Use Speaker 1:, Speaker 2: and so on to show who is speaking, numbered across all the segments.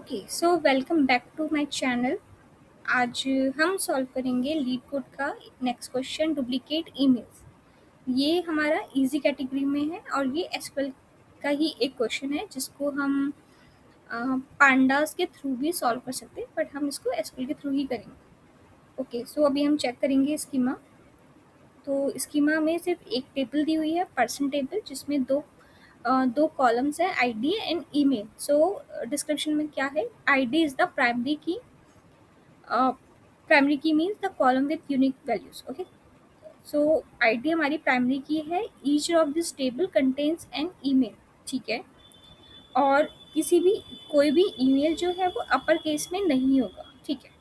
Speaker 1: Okay so welcome back to my channel. आज हम solve करेंगे लीड कोड का नेक्स्ट क्वेश्चन, डुप्लीकेट ईमेल्स। ये हमारा इजी कैटेगरी में है और ये एसक्यूएल का ही एक क्वेश्चन है जिसको हम पांडास के थ्रू भी सॉल्व कर सकते हैं, बट हम इसको एसक्यूएल के थ्रू ही करेंगे। ओके सो अभी हम चेक करेंगे स्कीमा। तो स्कीमा में सिर्फ एक टेबल दी हुई है, पर्सन टेबल, जिसमें दो कॉलम्स है, ID and email. So description में क्या है, आईडी इज द प्राइमरी की, प्राइमरी की means the column with unique values. Okay so ID हमारी प्राइमरी की है। Each of this table contains an email, ठीक है। और किसी भी कोई भी ईमेल जो है वो अपर केस में नहीं होगा, ठीक है।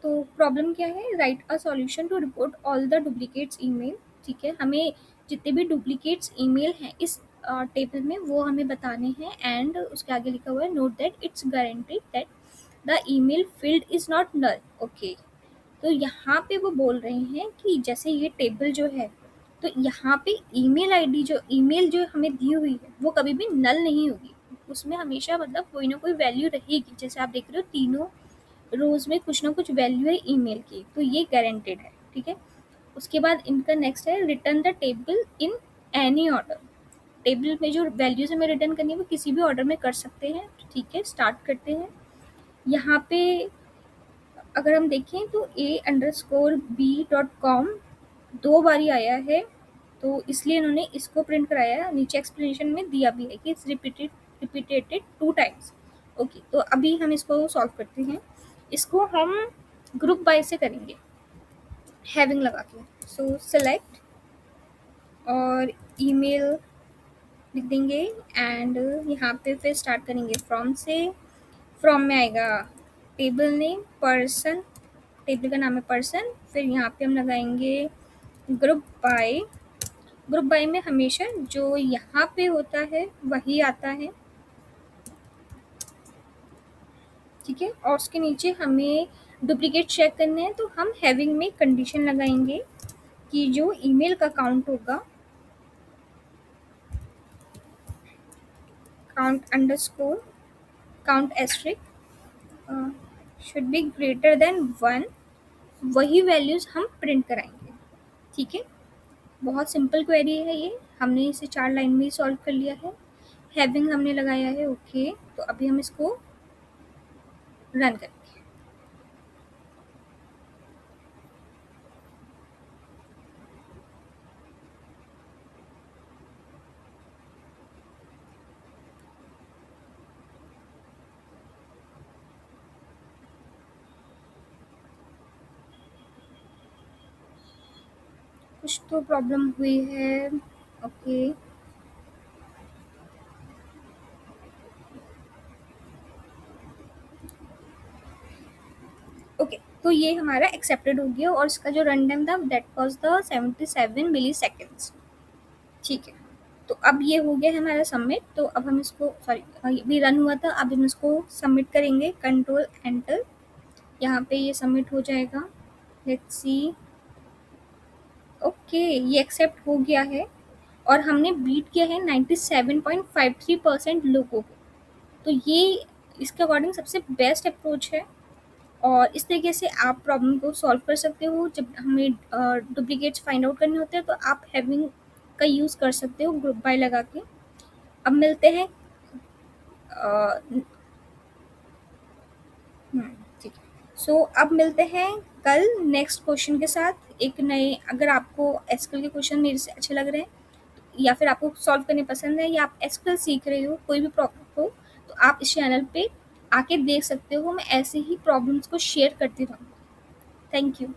Speaker 1: तो प्रॉब्लम क्या है, write a solution to report all the duplicates email, ठीक है। हमें जितने भी डुप्लीकेट्स ईमेल हैं इस टेबल में वो हमें बताने हैं। एंड उसके आगे लिखा हुआ है, note that it's guaranteed that the email field is not null. Okay तो यहाँ पे वो बोल रहे हैं कि जैसे ये टेबल जो है, तो यहाँ पे ईमेल आईडी जो ईमेल जो हमें दी हुई है वो कभी भी नल नहीं होगी। उसमें हमेशा मतलब कोई ना कोई वैल्यू रहेगी। जैसे आप देख रहे हो तीनों रोज में कुछ ना कुछ वैल्यू है ईमेल की, तो ये गारंटेड है, ठीक है। उसके बाद इनका नेक्स्ट है, return the table in any order. Table में जो वैल्यूज हमें रिटर्न करनी है वो किसी भी ऑर्डर में कर सकते हैं, ठीक है। स्टार्ट करते हैं। यहाँ पे अगर हम देखें तो a_b.com दो बारी आया है, तो इसलिए इन्होंने इसको प्रिंट कराया है। नीचे एक्सप्लेनेशन में दिया भी है कि इट्स रिपीटेड 2 टाइम्स। ओके तो अभी हम इसको सॉल्व करते हैं। इसको हम ग्रुप बाय से करेंगे, हैविंग लगा के। सो सेलेक्ट और ईमेल लिख देंगे एंड यहाँ पे फिर स्टार्ट करेंगे फ्रॉम से। फ्रॉम में आएगा टेबल नेम, पर्सन, टेबल का नाम है पर्सन। फिर यहाँ पे हम लगाएंगे ग्रुप बाय। ग्रुप बाय में हमेशा जो यहाँ पे होता है वही आता है, ठीक है। और उसके नीचे हमें डुप्लीकेट चेक करने हैं, तो हम हैविंग में कंडीशन लगाएंगे कि जो ईमेल का काउंट होगा, count underscore count asterisk should be greater than 1, वही वैल्यूज हम प्रिंट कराएंगे, ठीक है। बहुत सिंपल क्वेरी है ये, हमने इसे 4 लाइन में ही सॉल्व कर लिया है। हैविंग हमने लगाया है। ओके तो अभी हम इसको रन करेंगे। कुछ तो प्रॉब्लम हुई है। ओके ओके तो ये हमारा एक्सेप्टेड हो गया और इसका जो रन टाइम था that was the 77 milliseconds, ठीक है। तो अब ये हो गया है हमारा सबमिट। तो अब हम इसको सॉरी भी रन हुआ था, अब हम इसको सबमिट करेंगे, कंट्रोल एंटर। यहाँ पे ये सबमिट हो जाएगा। Let's see. ओके ये एक्सेप्ट हो गया है और हमने बीट किया है 97.53% लोगों को। तो ये इसके अकॉर्डिंग सबसे बेस्ट अप्रोच है और इस तरीके से आप प्रॉब्लम को सॉल्व कर सकते हो। जब हमें डुप्लीकेट्स फाइंड आउट करने होते हैं तो आप हैविंग का यूज़ कर सकते हो ग्रुप बाय लगा के। अब मिलते हैं ठीक है। सो अब मिलते हैं कल नेक्स्ट क्वेश्चन के साथ एक नए। अगर आपको एसक्यूएल के क्वेश्चन मेरे से अच्छे लग रहे हैं या फिर आपको सॉल्व करने पसंद है या आप एसक्यूएल सीख रहे हो, कोई भी प्रॉब्लम हो, तो आप इस चैनल पे आके देख सकते हो। मैं ऐसे ही प्रॉब्लम्स को शेयर करती रहूँगी। Thank you.